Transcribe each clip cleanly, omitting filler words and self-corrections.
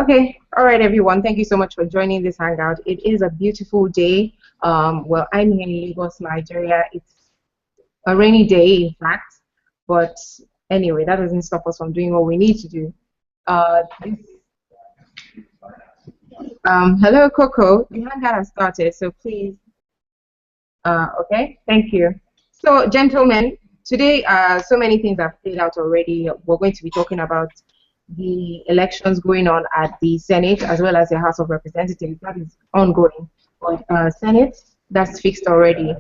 Okay, all right, everyone. Thank you so much for joining this hangout. It is a beautiful day. Well, I'm here in Lagos, Nigeria. It's a rainy day, in fact, but anyway, that doesn't stop us from doing what we need to do. This, hello, Coco. The hangout has started, so please, okay, thank you. So, gentlemen, today, so many things have played out already. We're going to be talking about the elections going on at the Senate as well as the House of Representatives. That is ongoing. But Senate, that's fixed already.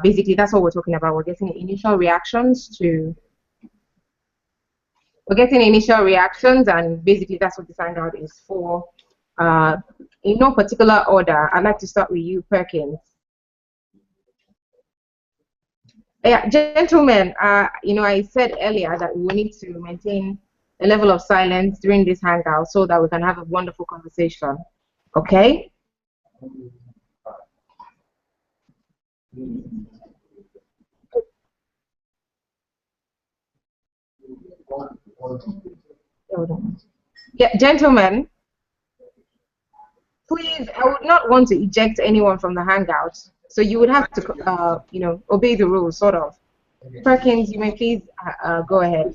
Basically, that's what we're talking about. We're getting initial reactions, and basically that's what this hangout is for. Uh, in no particular order, I'd like to start with you, Perkins. Yeah, gentlemen, I said earlier that we need to maintain a level of silence during this hangout so that we can have a wonderful conversation. Okay? Yeah, gentlemen, please, I would not want to eject anyone from the hangout, so you would have to, obey the rules, sort of. Perkins, you may please go ahead.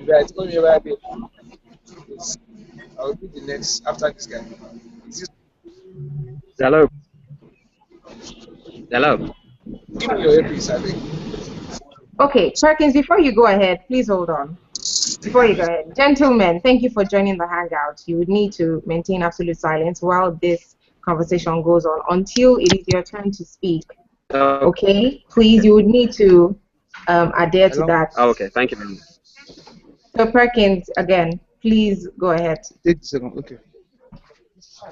Right, going right there. I'll be the next after this guy. Hello. Hello. Give me your earpiece, I think. Okay, Perkins, before you go ahead, please hold on. Before you go ahead, gentlemen, thank you for joining the hangout. You would need to maintain absolute silence while this conversation goes on until it is your turn to speak. Okay, please, you would need to adhere to that. Oh, okay, thank you very much. So Perkins, again, please go ahead. 8 seconds, okay.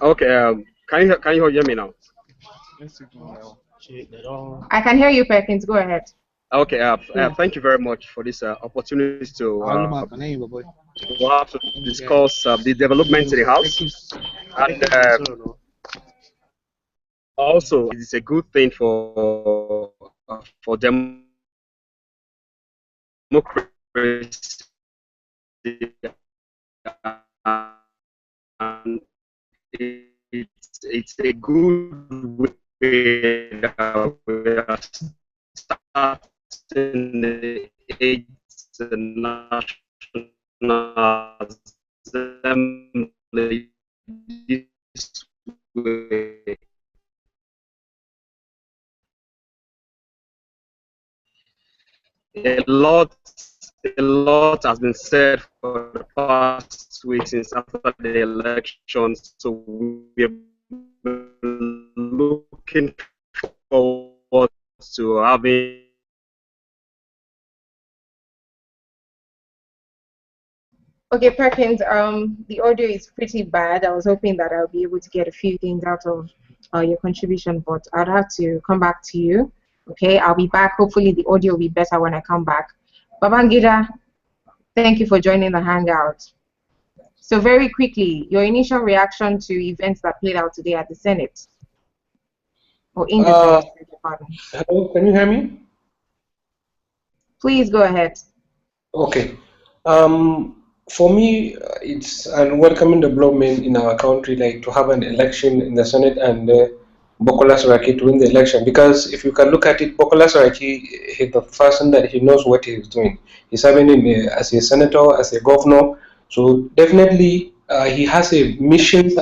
Okay, can you hear me now? I can hear you, Perkins. Go ahead. Okay, thank you very much for this opportunity to discuss the developments in the house, and also it's a good thing for democracy, and it's a good way that we are starting the eighth National Assembly this way. A lot has been said for the past week since after the elections, so we're looking forward to having. Okay, Perkins, the audio is pretty bad. I was hoping that I'll be able to get a few things out of your contribution, but I'll have to come back to you. Okay, I'll be back. Hopefully the audio will be better when I come back. Babangida, thank you for joining the hangout. So very quickly, your initial reaction to events that played out today at the Senate, or in the Senate, pardon. Hello, can you hear me? Please go ahead. Okay. For me, it's an welcoming development in our country, like to have an election in the Senate and Bukola Saraki to win the election. Because if you can look at it, Bukola Saraki is the person that he knows what he's doing. He's serving as a senator, as a governor. So definitely, he has a mission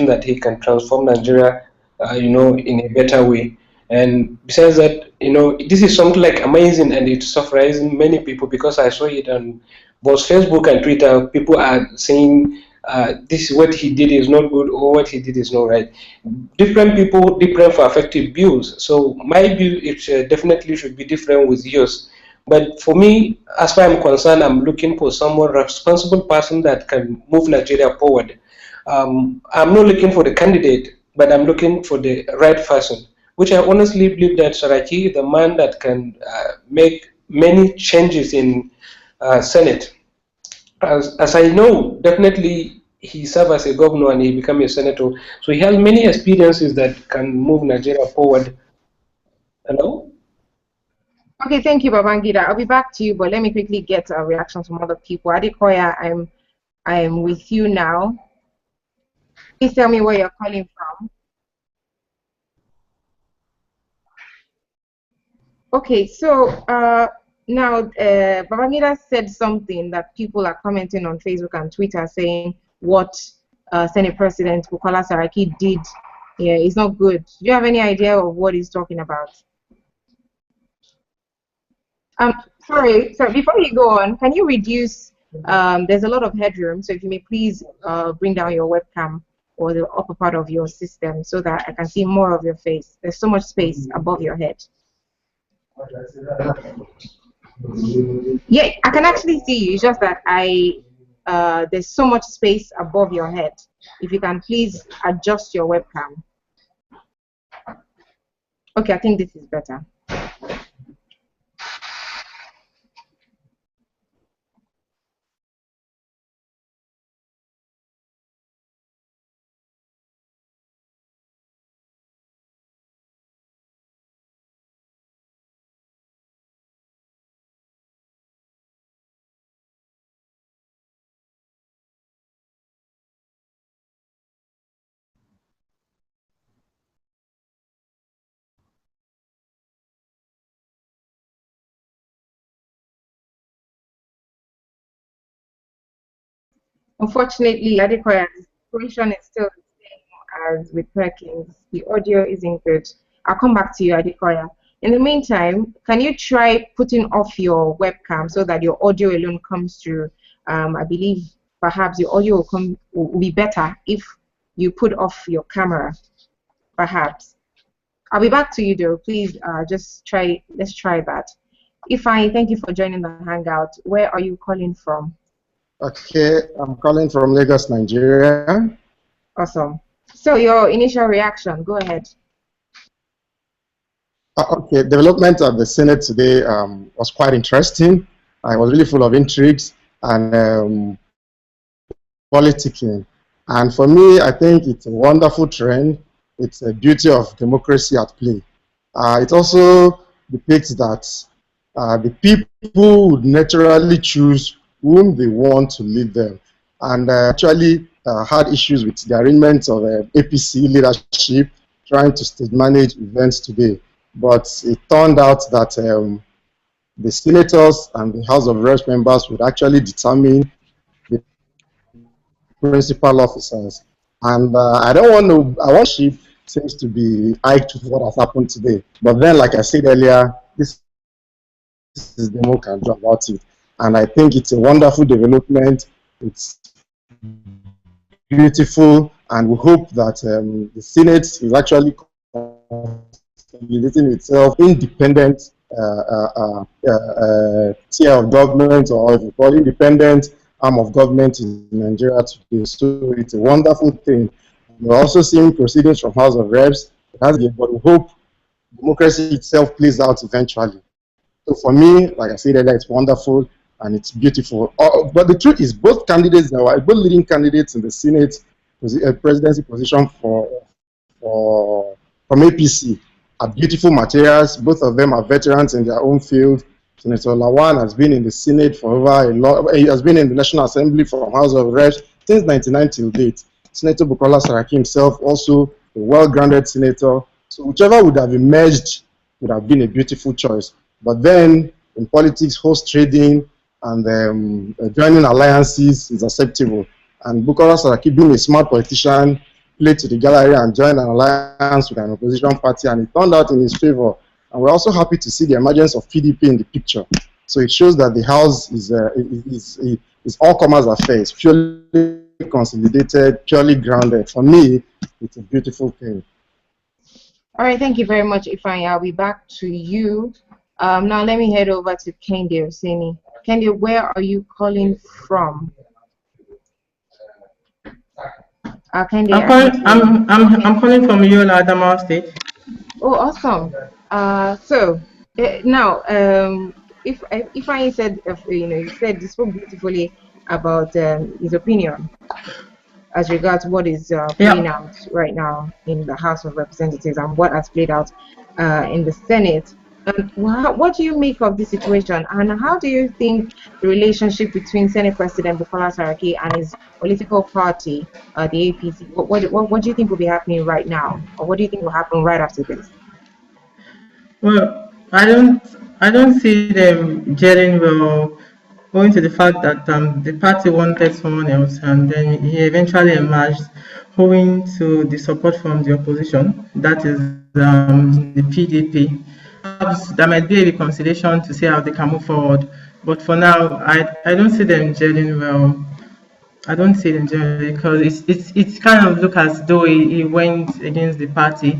that he can transform Nigeria, in a better way. And besides that, this is something like amazing, and it's surprising many people because I saw it on both Facebook and Twitter. People are saying this what he did is not good or what he did is not right. Different people, different affective views. So my view, it definitely should be different with yours. But for me, as far as I'm concerned, I'm looking for someone responsible person that can move Nigeria forward. I'm not looking for the candidate, but I'm looking for the right person, which I honestly believe that Saraki, the man that can make many changes in Senate. As I know, definitely he served as a governor and he became a senator. So he has many experiences that can move Nigeria forward. Hello? Okay, thank you, Babangida. I'll be back to you, but let me quickly get a reaction from other people. Adekoya, I'm with you now. Please tell me where you're calling from. Okay, so now Babangida said something that people are commenting on Facebook and Twitter saying what Senate President Bukola Saraki did here is not good. Do you have any idea of what he's talking about? Sorry, before you go on, can you reduce, there's a lot of headroom, so if you may please bring down your webcam or the upper part of your system so that I can see more of your face. There's so much space above your head. Yeah, I can actually see you. It's just that there's so much space above your head. If you can please adjust your webcam. Okay, I think this is better. Unfortunately, Adekoya, the situation is still the same as with Perkins. The audio isn't good. I'll come back to you, Adekoya. In the meantime, can you try putting off your webcam so that your audio alone comes through? I believe perhaps your audio will be better if you put off your camera, perhaps. I'll be back to you though. Please let's try that. Ifeanyi, thank you for joining the Hangout. Where are you calling from? Okay, I'm calling from Lagos, Nigeria. Awesome. So your initial reaction, go ahead. Okay, development of the Senate today was quite interesting. It was really full of intrigues and politicking. And for me, I think it's a wonderful trend. It's a beauty of democracy at play. It also depicts that the people would naturally choose whom they want to lead them. And actually had issues with the arrangement of APC leadership trying to stage manage events today. But it turned out that the senators and the House of Reps members would actually determine the principal officers. And I don't want to, I want ship seems to be hiked with what has happened today. But then, like I said earlier, this is the more can do about it. And I think it's a wonderful development. It's beautiful, and we hope that the Senate is actually consolidating itself independent tier of government, or if you call independent arm of government in Nigeria today. So it's a wonderful thing. We're also seeing proceedings from House of Reps, but we hope democracy itself plays out eventually. So for me, like I said earlier, it's wonderful and it's beautiful. But the truth is, both candidates, both leading candidates in the Senate presidency position from APC are beautiful materials. Both of them are veterans in their own field. Senator Lawan has been in the Senate for over a long, he has been in the National Assembly from House of Reps since 1999 till date. Senator Bukola Saraki himself, also a well-grounded senator. So whichever would have emerged would have been a beautiful choice. But then in politics, horse trading and joining alliances is acceptable. And Bukola Saraki, being a smart politician, played to the gallery and joined an alliance with an opposition party, and it turned out in his favor. And we're also happy to see the emergence of PDP in the picture. So it shows that the House is all comers affair. It's purely consolidated, purely grounded. For me, it's a beautiful thing. All right, thank you very much, Ifeanyi. I'll be back to you. Now let me head over to Kendi Oseni. Kendi, where are you calling from? Kendi, I'm calling from Yola, Adamawa State. Oh, awesome. Now, if Ifeanyi said, he spoke beautifully about his opinion as regards what is playing out right now in the House of Representatives and what has played out in the Senate. And what do you make of this situation? And how do you think the relationship between Senate President Bukola Saraki and his political party, the APC, what do you think will be happening right now? Or what do you think will happen right after this? Well, I don't see them gelling well, owing to the fact that the party wanted someone else, and then he eventually emerged, owing to the support from the opposition, that is the PDP. Perhaps there might be a reconciliation to see how they can move forward, but for now, I don't see them gelling well. I don't see it generally because it's kind of look as though he went against the party,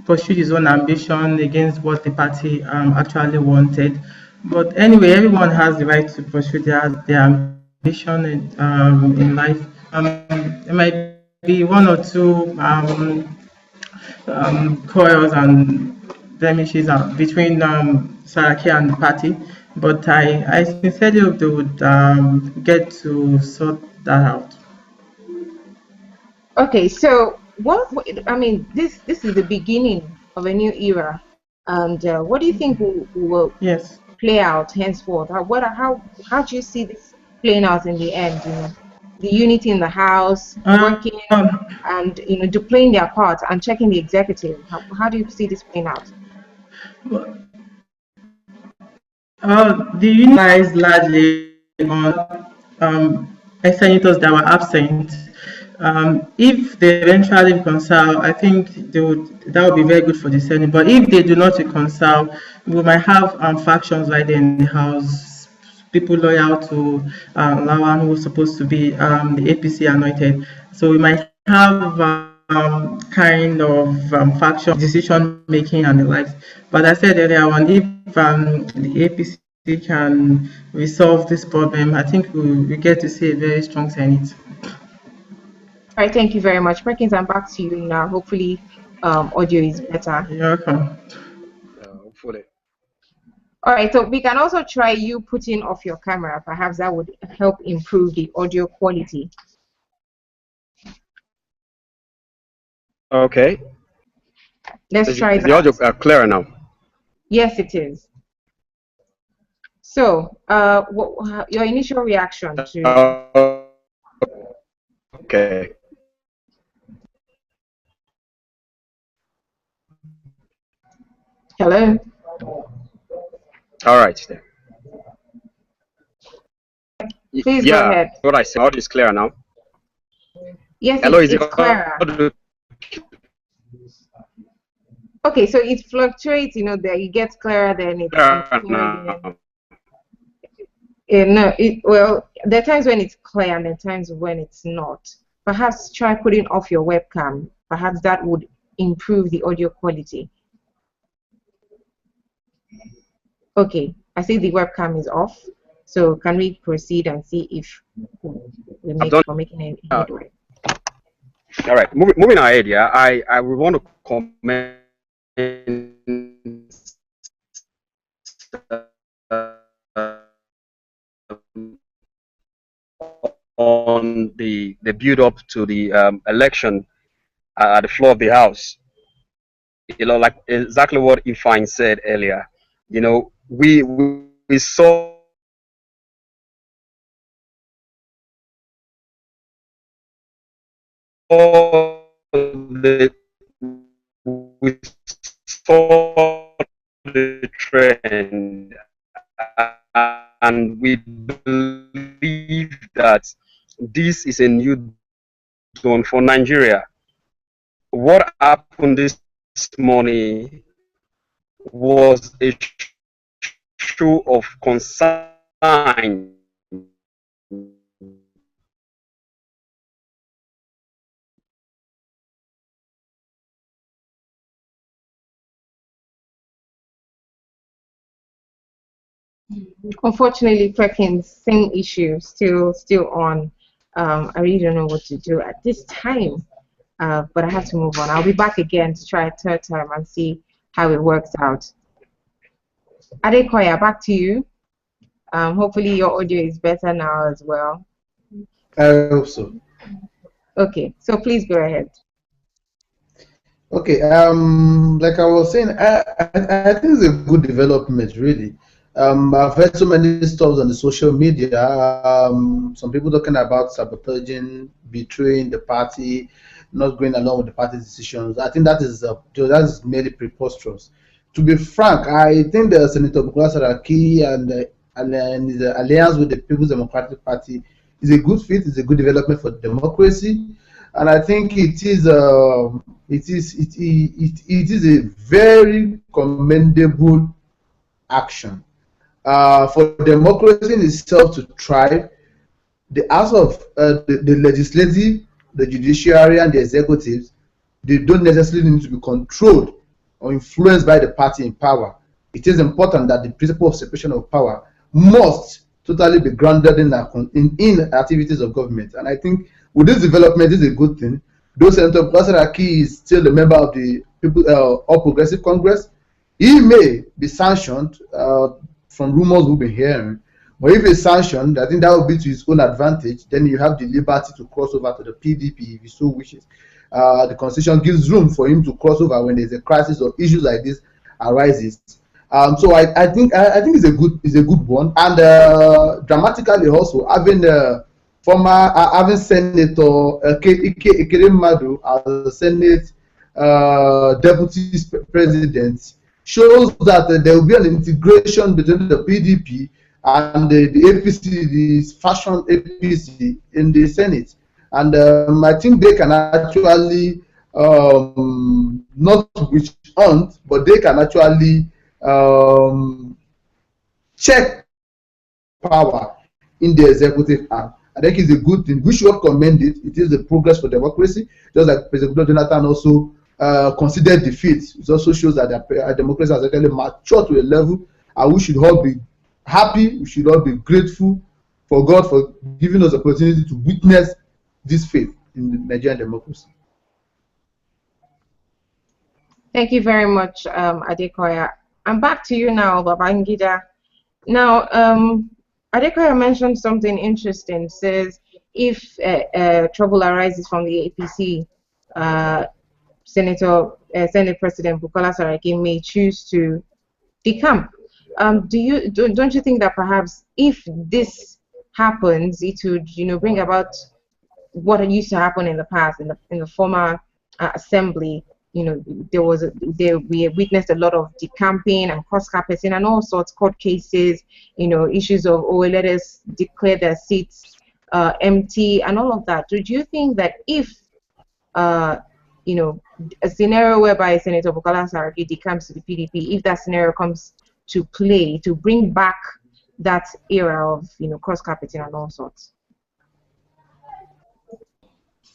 pursued his own ambition against what the party actually wanted. But anyway, everyone has the right to pursue their ambition in life. There might be one or two quarrels and blemishes between Saraki and the party, but I sincerely hope they would get to sort that out. Okay, so I mean, this is the beginning of a new era, and what do you think will Yes. play out henceforth? How do you see this playing out in the end? You know, the unity in the house Um, working, and playing their part and checking the executive. How do you see this playing out? the union lies largely on senators that were absent. If they eventually reconcile, I think that would be very good for the Senate. But if they do not reconcile, we might have factions right there in the House, people loyal to Lawan who was supposed to be the APC anointed. So we might have kind of faction decision making and the likes. But I said earlier on, if the APC can resolve this problem, I think we get to see a very strong Senate. All right, thank you very much. Perkins, I'm back to you now. Hopefully, audio is better. You're welcome. Hopefully. All right, so we can also try you putting off your camera. Perhaps that would help improve the audio quality. Okay. Let's try Is the audio that. clearer now? Yes, it is. So, your initial reaction to... Okay. Hello? All right. Then. Please go ahead. What I said. Audio is clearer now. Yes, Hello, is it's clearer. Okay, so it fluctuates, that it gets clearer, then it's unclear. No, well, there are times when it's clear and there are times when it's not. Perhaps try putting off your webcam. Perhaps that would improve the audio quality. Okay, I see the webcam is off. So can we proceed and see if we're making any headway? All right, moving ahead. Yeah, I would want to comment on the build up to the election at the floor of the House. Like exactly what Ifine said earlier. We saw the we saw the trend, and we believe that this is a new dawn for Nigeria. What happened this morning was a show of concern Unfortunately, Perkins, same issue, still on. I really don't know what to do at this time, but I have to move on. I'll be back again to try a third time and see how it works out. Adekoya, back to you. Hopefully your audio is better now as well. I hope so. Okay, so please go ahead. Okay, like I was saying, I think it's a good development, really. I've heard so many stuff on the social media. Some people talking about sabotaging, betraying the party, not going along with the party's decisions. I think that is merely preposterous. To be frank, I think the Senator Bukola Saraki and the alliance with the People's Democratic Party is a good fit. It's a good development for democracy, and I think it is a very commendable action for democracy in itself to thrive. The house of the legislative, the judiciary, and the executives, they don't necessarily need to be controlled or influenced by the party in power. It is important that the principle of separation of power must totally be grounded in activities of government. And I think with this development, this is a good thing. Though Senator Blasaraki is still a member of the All Progressive Congress, he may be sanctioned from rumors we've been hearing. But if he's sanctioned, I think that will be to his own advantage. Then you have the liberty to cross over to the PDP if he so wishes. The constitution gives room for him to cross over when there's a crisis or issues like this arises. So I think it's a good one, and dramatically also having Senator Ike Madu as the Senate deputy president shows that there will be an integration between the PDP and the APC, the fashion APC in the Senate. And I think they can actually not witch hunt, but they can actually check power in the executive arm. I think it's a good thing. We should commend it. It is a progress for democracy, just like President Jonathan also considered defeat. It also shows that democracy has actually matured to a level, and we should all be happy. We should all be grateful for God for giving us the opportunity to witness this faith in the Nigerian democracy. Thank you very much, Adekoya. I'm back to you now, Babangida. Now, Adekoya mentioned something interesting. Says if trouble arises from the APC, Senate President Bukola Saraki may choose to decamp. Don't you think that perhaps if this happens, it would bring about what used to happen in the past in the former assembly? We witnessed a lot of decamping and cross-carpeting and all sorts, court cases, issues of, let us declare their seats empty and all of that. Do you think that if, a scenario whereby Senator Bukola Saraki decamps to the PDP, if that scenario comes to play, to bring back that era of, cross-carpeting and all sorts?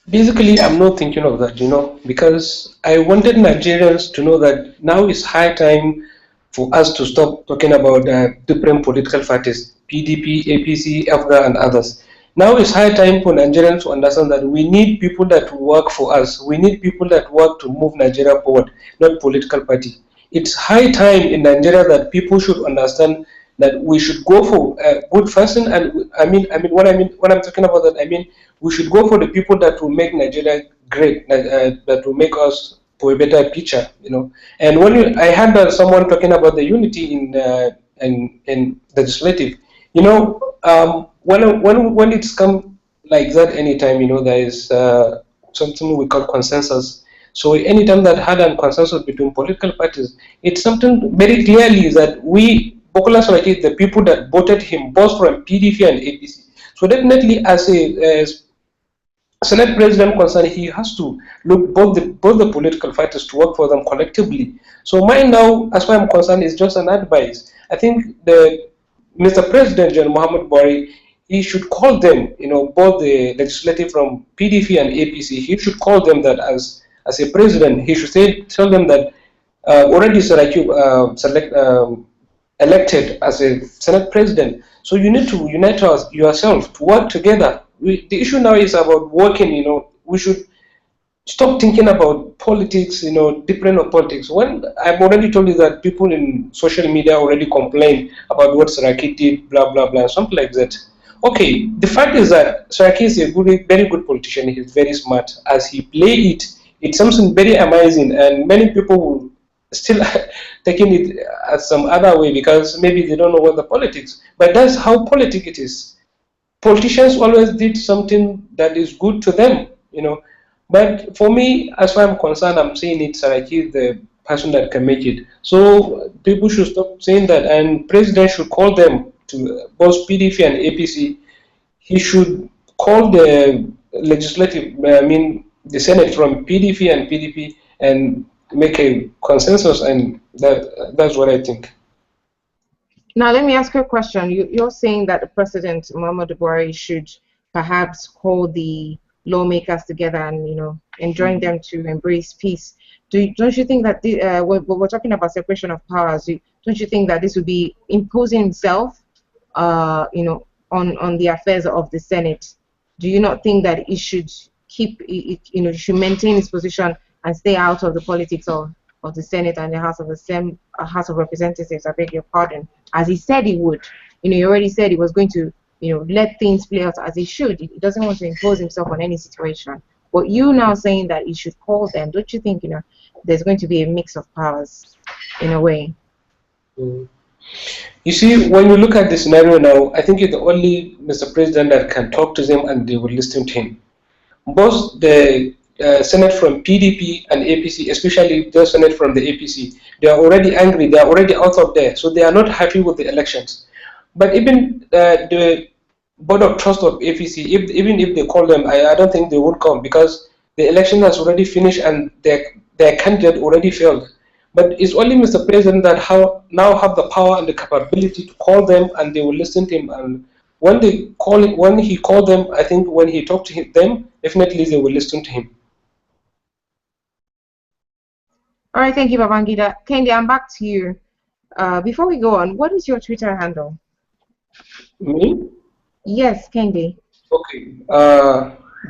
Basically, I'm not thinking of that, because I wanted Nigerians to know that now is high time for us to stop talking about different political parties, PDP, APC, AFGA, and others. Now it's high time for Nigerians to understand that we need people that work for us. We need people that work to move Nigeria forward, not political party. It's high time in Nigeria that people should understand that we should go for a good person, and when I'm talking about that, I mean we should go for the people that will make Nigeria great, that will make us for a better picture, And when I had someone talking about the unity in legislative, when it's come like that, anytime there is something we call consensus. So anytime that had a consensus between political parties, it's something very clearly that Bukola Saraki, the people that voted him, both from PDP and APC. So definitely, as a Senate President concerned, he has to look both the political parties to work for them collectively. So mine now, as far as I'm concerned, is just an advice. I think Mr. President John Muhammad Buhari, he should call them, both the legislative from PDP and APC. He should call them that as a president. He should tell them that already Saraki elected as a Senate President. So you need to unite yourself to work together. The issue now is about working. We should stop thinking about politics. Different of politics. When I've already told you that people in social media already complain about what Saraki did, blah blah blah, something like that. Okay, the fact is that Saraki is a very good politician. He's very smart. As he play it, It's something very amazing, and many people will still taking it as some other way because maybe they don't know what the politics. But that's how politic it is. Politicians always did something that is good to them, you know. But for me, as far as I'm concerned, I'm saying it Saraki is the person that can make it. So people should stop saying that, and president should call them to both PDP and APC. He should call the legislative, I mean, the Senate from PDP and PDP and make a consensus, and that's what I think. Now, let me ask you a question. You're saying that the President Muhammadu Buhari should perhaps call the lawmakers together and enjoin them to embrace peace. Don't you think that we're talking about separation of powers? Don't you think that this would be imposing himself, on the affairs of the Senate? Do you not think that it should keep it should maintain its position and stay out of the politics of the Senate and the House of Representatives? I beg your pardon. As he said he would. He already said he was going to, let things play out as he should. He doesn't want to impose himself on any situation. But you now saying that he should call them, don't you think, there's going to be a mix of powers in a way? You see, when you look at the scenario now, I think it's only Mr. President that can talk to them and they will listen to him. Both the Senate from PDP and APC, especially the Senate from the APC, they are already angry, they are already out of there, so they are not happy with the elections. But even the Board of Trust of APC, even if they call them, I don't think they would come because the election has already finished and their candidate already failed. But it's only Mr. President that now have the power and the capability to call them and they will listen to him. And when he called them, I think when he talked to them, definitely they will listen to him. All right, thank you, Babangida. Kendi, I'm back to you. Before we go on, what is your Twitter handle? Me? Yes, Kendi. Okay.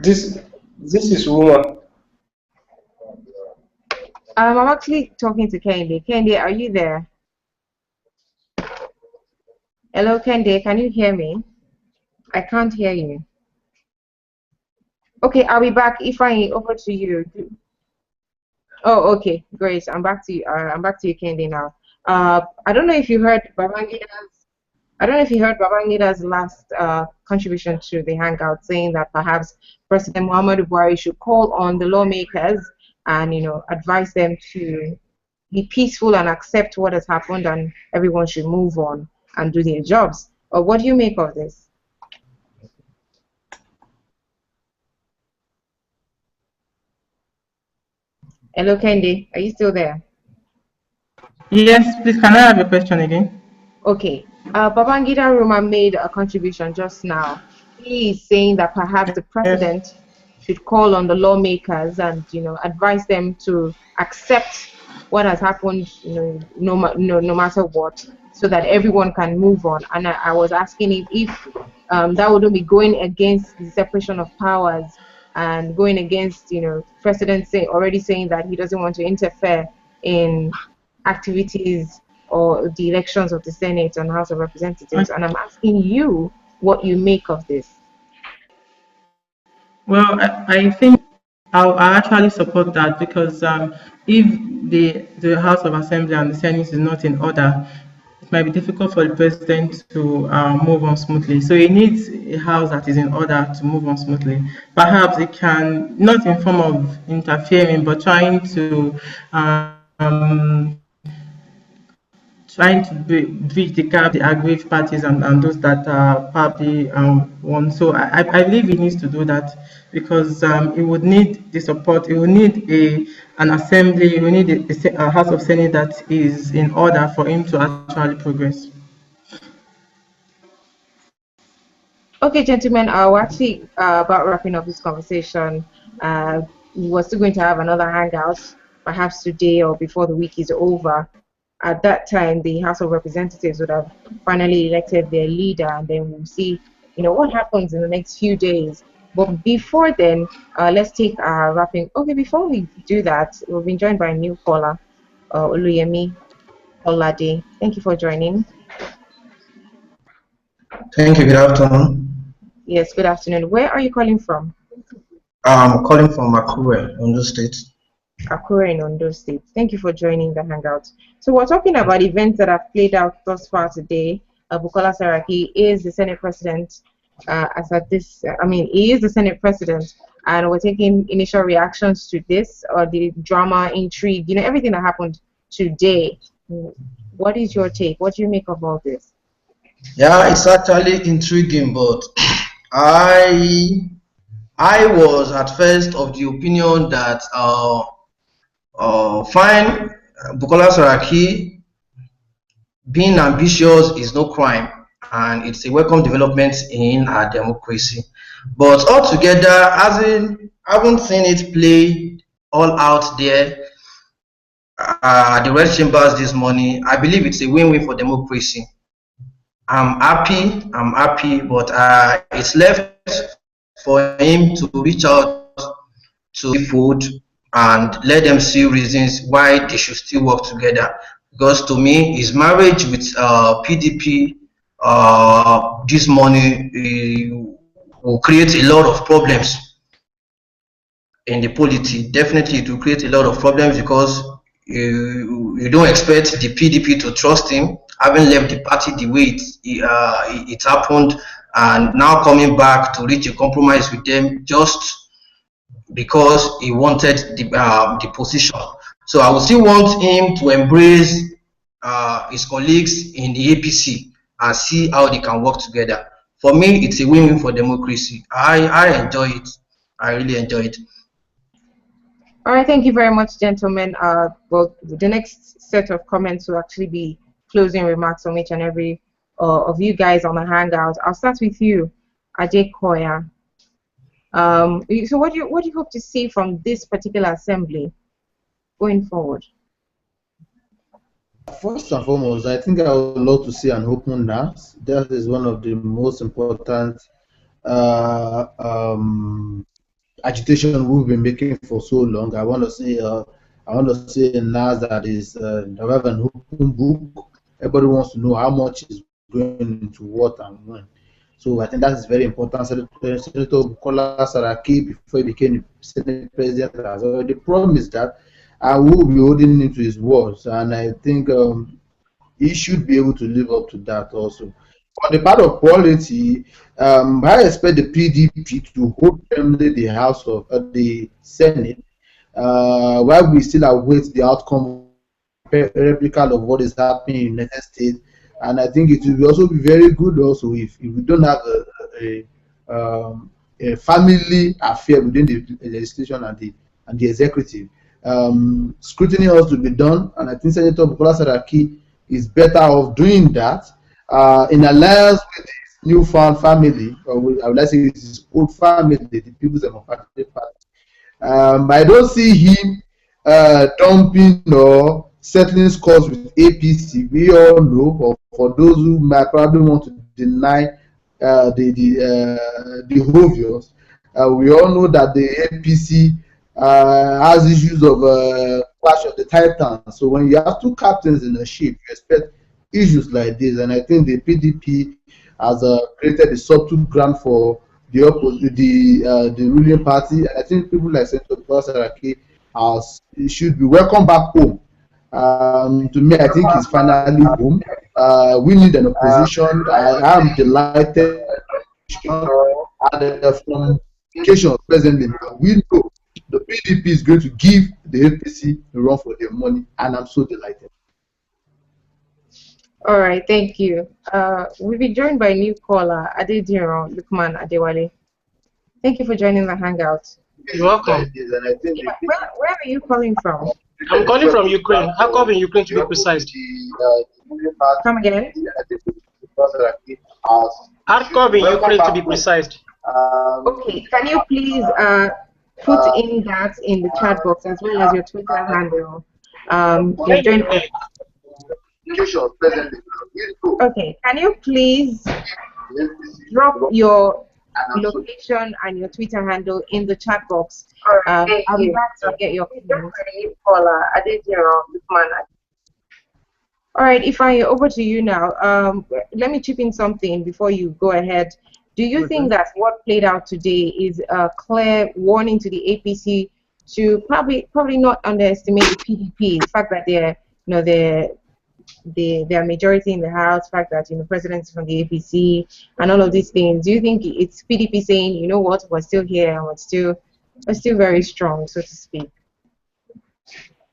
This is Ruma. I'm actually talking to Kendi. Kendi, are you there? Hello, Kendi. Can you hear me? I can't hear you. Okay, I'll be back. Ifeanyi, over to you. Oh, okay, great. I'm back to you. I'm back to you, Kendi, now. I don't know if you heard Babangida's last contribution to the Hangout, saying that perhaps President Muhammadu Buhari should call on the lawmakers and advise them to be peaceful and accept what has happened, and everyone should move on and do their jobs. What do you make of this? Hello, Kendi. Are you still there? Yes, please, can I have your question again? Okay. Babangida Roma made a contribution just now. He is saying that perhaps the president should call on the lawmakers and advise them to accept what has happened, no matter what, so that everyone can move on. And I was asking if that wouldn't be going against the separation of powers and going against president already saying that he doesn't want to interfere in activities or the elections of the Senate and House of Representatives. And I'm asking you what you make of this. Well, I think I actually support that because if the House of Assembly and the Senate is not in order, it might be difficult for the president to move on smoothly. So he needs a house that is in order to move on smoothly. Perhaps it can, not in form of interfering, but trying to bridge the gap, the aggrieved parties and those that probably won. So I believe he needs to do that because it would need the support. It would need an assembly. It would need a House of Senate that is in order for him to actually progress. Okay, gentlemen, we're actually about wrapping up this conversation. We're still going to have another hangout, perhaps today or before the week is over. At that time, the House of Representatives would have finally elected their leader, and then we'll see, what happens in the next few days. But before then, let's take our wrapping. Okay, before we do that, we've been joined by a new caller, Oluyemi Olade. Thank you for joining. Thank you. Good afternoon. Yes, good afternoon. Where are you calling from? I'm calling from Akure, Ondo State. Akure in Ondo State. Thank you for joining the Hangout. So we're talking about events that have played out thus far today. Bukola Saraki is the Senate President. As at this, I mean, he is the Senate President, and we're taking initial reactions to this, or the drama, intrigue, everything that happened today. What is your take? What do you make of all this? Yeah, it's actually intriguing, but I I was at first of the opinion that fine, Bukola Saraki being ambitious is no crime, and it's a welcome development in our democracy. But altogether, haven't seen it play all out there the red chambers this morning. I believe it's a win-win for democracy. I'm happy, but it's left for him to reach out to food and let them see reasons why they should still work together. Because to me, his marriage with PDP this morning will create a lot of problems in the polity. Definitely, it will create a lot of problems because you don't expect the PDP to trust him, having left the party the way it happened, and now coming back to reach a compromise with them just because he wanted the position. So I would still want him to embrace his colleagues in the APC and see how they can work together. For me, it's a win-win for democracy. I enjoy it. I really enjoy it. All right, thank you very much, gentlemen. Well, the next set of comments will actually be closing remarks from each and every of you guys on the Hangout. I'll start with you, Ajay Koya. So what do you hope to see from this particular assembly going forward? First and foremost, I think I would love to see an open NAS. That is one of the most important uh, um, agitation we've been making for so long. I want to see a NAS that is have an open book. Everybody wants to know how much is going into what and when. So I think that is very important. Senator Bukola Saraki, before he became the Senate President, has already promised that I will be holding him to his words, and I think he should be able to live up to that also. On the part of quality, I expect the PDP to hold firmly the House of the Senate, while we still await the outcome replica of what is happening in the United States. And I think it will also be very good also if we don't have a family affair within the legislation and the executive. Scrutiny has to be done, and I think Senator Bukola Saraki is better off doing that in alliance with his newfound family, or I would like to say his old family, the People's Democratic Party. I don't see him dumping or settling scores with APC. We all know, or for those who might probably want to deny the obvious, we all know that the APC has issues of clash of the titans. So when you have two captains in a ship, you expect issues like this. And I think the PDP has created a subtle ground for the ruling party. And I think people like Senator Saraki should be welcome back home. To me, I think he's finally home. We need an opposition. I am delighted from communication presently. We know the PDP is going to give the APC a run for their money, and I'm so delighted. All right, thank you. We'll be joined by a new caller, Adediro Lukman Adewale. Thank you for joining the Hangout. You're welcome. Where are you calling from? I'm calling from Ukraine. Kharkov in Ukraine to be precise. Come again? Kharkov in Ukraine to be precise. Okay, can you please put in that in the chat box as well as your Twitter handle? You're joining. Okay, can you please drop your location and your Twitter handle in the chat box? I'll be back to get your comments. All right, Ifeanyi, over to you now. Let me chip in something before you go ahead. Do you think that what played out today is a clear warning to the APC to probably not underestimate the PDP. The fact that they're their majority in the House, the fact that presidents from the APC and all of these things. Do you think it's PDP saying, you know what, we're still here and we're still very strong, so to speak?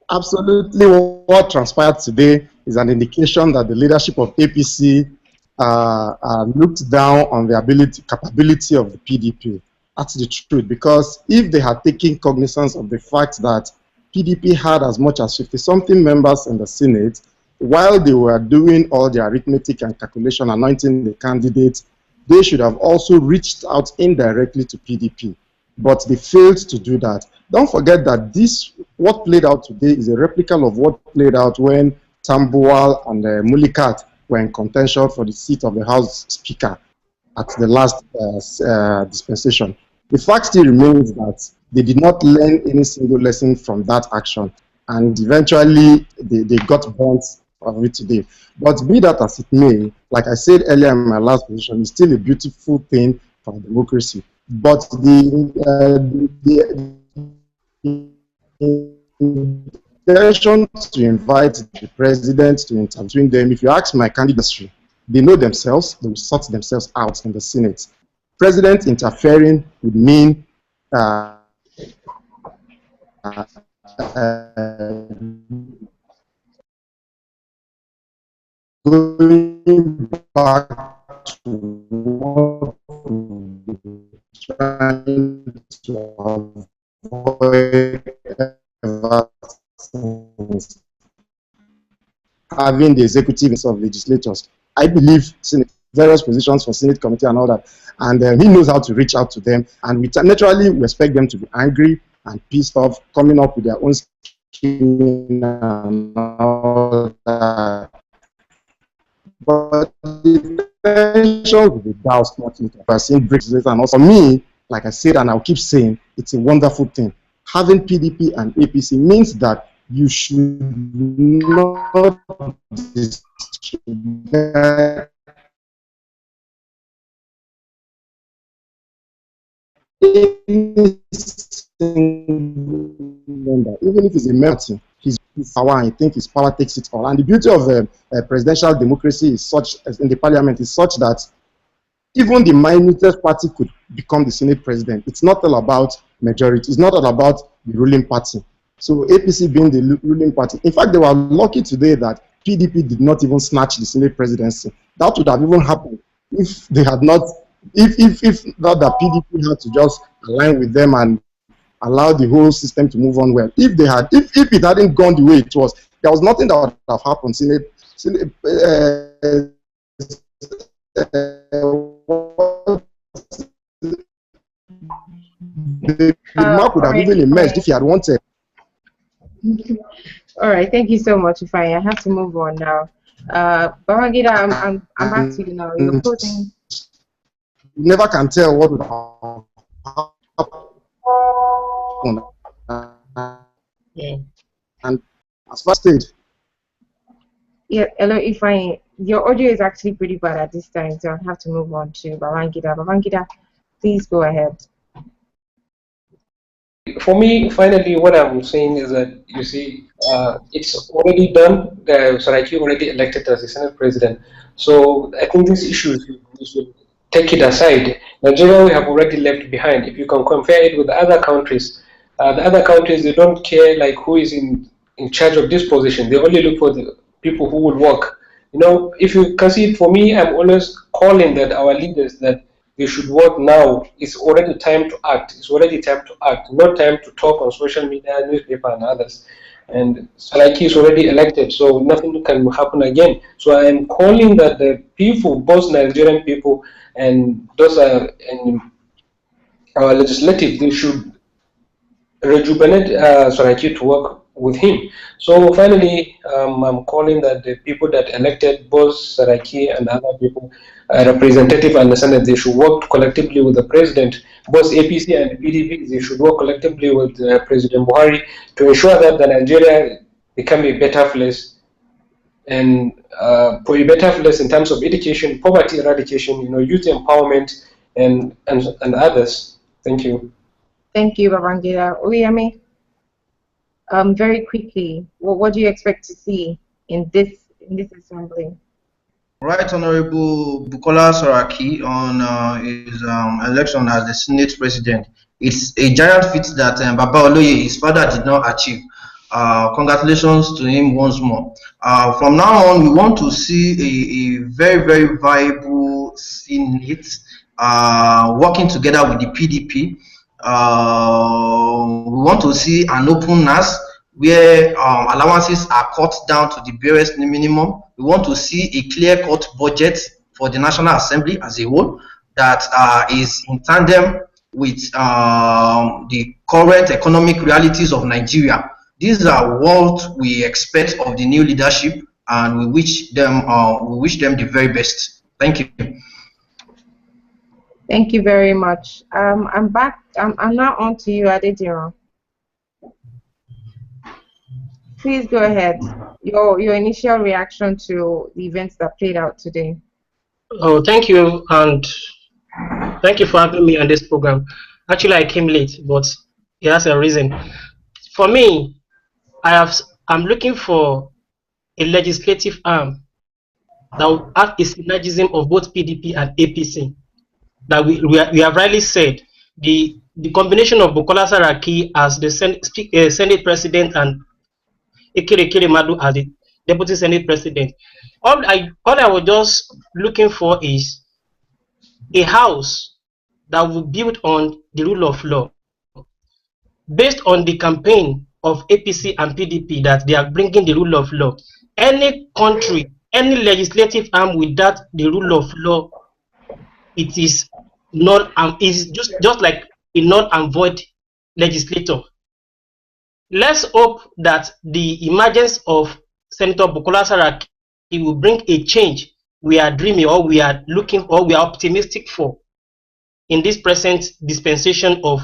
Absolutely, what transpired today is an indication that the leadership of APC looked down on the capability of the PDP. That's the truth, because if they had taken cognizance of the fact that PDP had as much as 50-something members in the Senate, while they were doing all the arithmetic and calculation, anointing the candidates, they should have also reached out indirectly to PDP. But they failed to do that. Don't forget that what played out today is a replica of what played out when Tambuwal and Mulikat were in contention for the seat of the House Speaker at the last dispensation. The fact still remains that they did not learn any single lesson from that action, and eventually they got burnt of it today. But be that as it may, like I said earlier in my last position, it's still a beautiful thing for democracy. But the intention to invite the president to intervene them, if you ask my candidacy, they know themselves, they will sort themselves out in the Senate. President interfering would mean going back to what we're trying to avoid ever since, having the executive of legislators. I believe Senate, various positions for Senate committee and all that, and he knows how to reach out to them, and we naturally expect them to be angry and pissed off, coming up with their own scheme and all that. But the tension will be doused much later. I've seen bricks later, and also for me, like I said, and I'll keep saying, it's a wonderful thing. Having PDP and APC means that you should not disregard any single member, even if it's a melting. His power, I think his power takes it all. And the beauty of presidential democracy is such, as in the parliament, is such that even the minutest party could become the Senate president. It's not all about majority. It's not all about the ruling party. So APC being the ruling party. In fact, they were lucky today that PDP did not even snatch the Senate presidency. That would have even happened if they had not, if not that PDP had to just align with them and allow the whole system to move on well. If they had, if it hadn't gone the way it was, there was nothing that would have happened. The remark would have even emerged if he had wanted. All right, thank you so much, Ifeanyi. I have to move on now. Babangida, I'm back to you now. You're closing. You never can tell what would happen. Yeah. And as far as yeah, hello, Ifeanyi. Your audio is actually pretty bad at this time, so I'll have to move on to Babangida. Babangida, please go ahead. For me, finally, what I'm saying is that, you see, it's already done. Saraki already elected as the Senate president. So I think these issues, we should take it aside. Nigeria, we have already left behind. If you can compare it with other countries, they don't care like who is in charge of this position. They only look for the people who will work. You know, if you can see it, for me, I'm always calling that our leaders that they should work now. It's already time to act. It's already time to act, not time to talk on social media, newspaper, and others. And Salaki is already elected, so nothing can happen again. So I am calling that the people, both Nigerian people and those are in our legislative, they should rejuvenate Saraki to work with him. So finally, I'm calling that the people that elected both Saraki and other people, representative and the Senate, they should work collectively with the president. Both APC and PDP, they should work collectively with President Buhari to ensure that the Nigeria become a better place, and for a better place in terms of education, poverty eradication, youth empowerment, and others. Thank you. Thank you, Babangida. Uyemi? Very quickly, what do you expect to see in this assembly? Right Honorable Bukola Saraki on his election as the Senate President. It's a giant feat that Baba Oloye, his father, did not achieve. Congratulations to him once more. From now on, we want to see a very, very viable Senate working together with the PDP. We want to see an openness where allowances are cut down to the barest minimum. We want to see a clear-cut budget for the National Assembly as a whole that is in tandem with the current economic realities of Nigeria. These are what we expect of the new leadership, and we wish them the very best. Thank you. Thank you very much. I'm back. I'm now on to you, Adediro. Please go ahead. Your initial reaction to the events that played out today. Oh, thank you, and thank you for having me on this program. Actually, I came late, but it has a reason. For me, I'm looking for a legislative arm that will have a synergism of both PDP and APC. That we have rightly said, the combination of Bukola Saraki as the Senate President and Ekere Madu as the Deputy Senate President. All I was just looking for is a house that will build on the rule of law, based on the campaign of APC and PDP that they are bringing the rule of law. Any country, any legislative arm without the rule of law, it is not is just like a non and void legislator. Let's hope that the emergence of Senator Bukola Saraki will bring a change we are dreaming, or we are looking, or we are optimistic for in this present dispensation of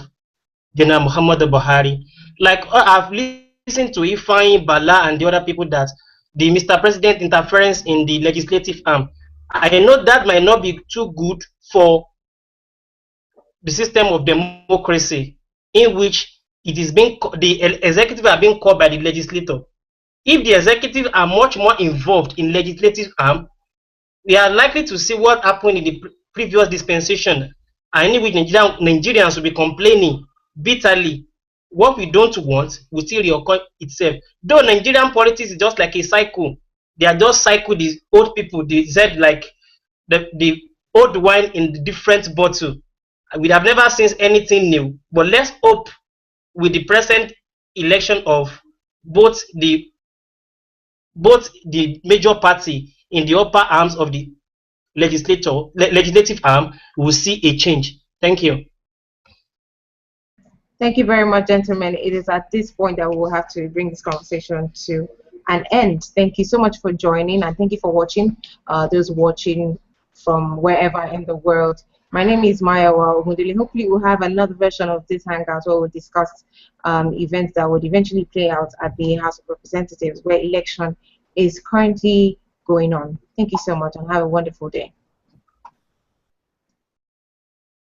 General Muhammad Buhari. Like I've listened to Ifeanyi Bala and the other people that the Mr. President interference in the legislative arm. I know that might not be too good for the system of democracy, in which it is being the executive are being called by the legislator. If the executive are much more involved in legislative arm, we are likely to see what happened in the previous dispensation, and in which Nigerians will be complaining bitterly. What we don't want will still reoccur itself. Though Nigerian politics is just like a cycle, they are just cycle these old people. They said like the old wine in the different bottle. We have never seen anything new. But let's hope with the present election of both the major party in the upper arms of the legislative arm, we will see a change. Thank you. Thank you very much, gentlemen. It is at this point that we will have to bring this conversation to an end. Thank you so much for joining, and thank you for watching, those watching from wherever in the world. My name is Maya Omudili. Hopefully we'll have another version of this hangout where we'll discuss events that would eventually play out at the House of Representatives, where election is currently going on. Thank you so much, and have a wonderful day.